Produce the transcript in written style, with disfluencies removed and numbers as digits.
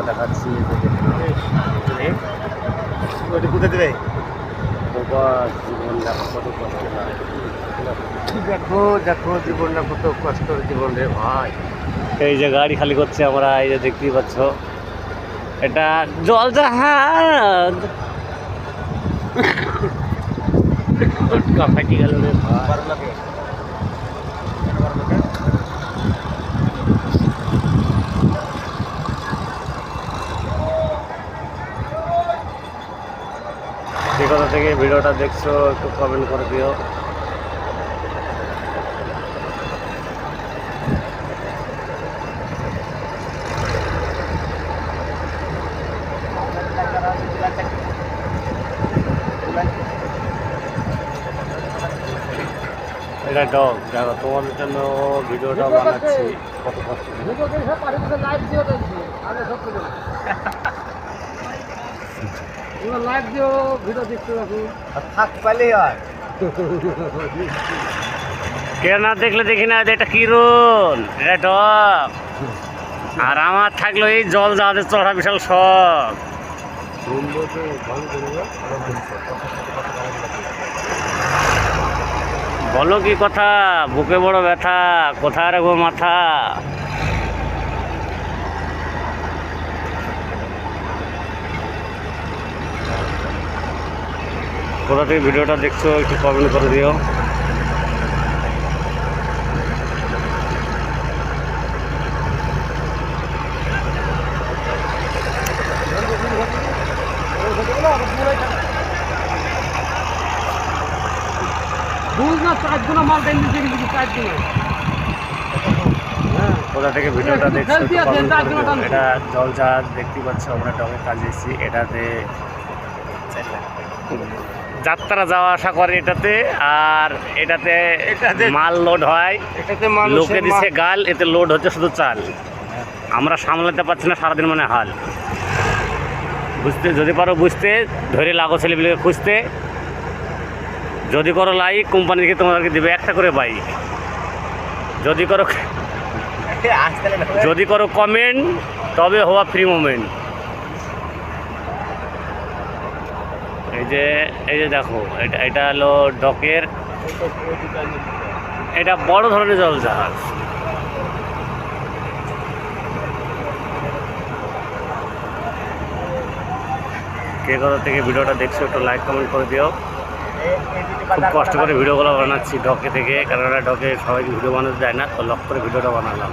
দেখাচ্ছি কোথায় দেবে জীবন দেখা কত কষ্ট লাগে। দেখো দেখো জীবনটা কত কষ্টের জীবন রে ভাই। এই যে গাড়ি খালি করছে আমরা, এই যে দেখতেই পাচ্ছ এটা জল জাহাজ। ফাটি গেল রে ভাই। যে কোথা থেকে ভিডিওটা দেখছো একটু কমেন্ট করে দিও। এটা ডগ দেখো, তোমাদের জন্য ভিডিওটা বানাচ্ছি কত কষ্ট লাইভ দিও, ভিডিও দেখতে রাখো। থাক পাইলেই হয়। কে না দেখলে দেখি না, এটা কিরণ, এটা ডগ। আর আমার থাকলো এই জল জাহাজে চড়া বিশাল শখ। বলো কি কথা, বুকে বড় ব্যথা, কোথায় রাখবো মাথা। কোথা থেকে ভিডিওটা দেখছো একটু কমেন্ট করে দিও। কোথা থেকে ভিডিওটা দেখছো একটু কমেন্ট করে দিও। এটা জল জাহাজ দেখতে পাচ্ছ, আমরা ডগের কাজে এসেছি। এটাতে যাত্রা যাওয়া আসা করে এটাতে, আর এটাতে মাল লোড হয়। এটাতে লোকে দিচ্ছে গাল, এতে লোড হচ্ছে শুধু চাল। আমরা সামলাতে পারছি না সারাদিন, মানে হাল। বুঝতে যদি পারো বুঝতে, ধরে লাগো ছেলেপিলেকে খুঁজতে। যদি করো লাইক, কোম্পানি থেকে তোমাদেরকে দেবে একটা করে বাইক। যদি করো কমেন্ট, তবে হওয়া ফ্রি মোমেন্ট। এই যে দেখো, এটা হলো ডকের, এটা বড় ধরনের জল জাহাজ। কে কোথা থেকে ভিডিওটা দেখছো একটু লাইক কমেন্ট করে দিও। খুব কষ্ট করে ভিডিওগুলো বানাচ্ছি ডকে থেকে, কারণ ডকে সবাইকে ভিডিও বানাতে যায় না, তো লক করে ভিডিওটা বানালাম।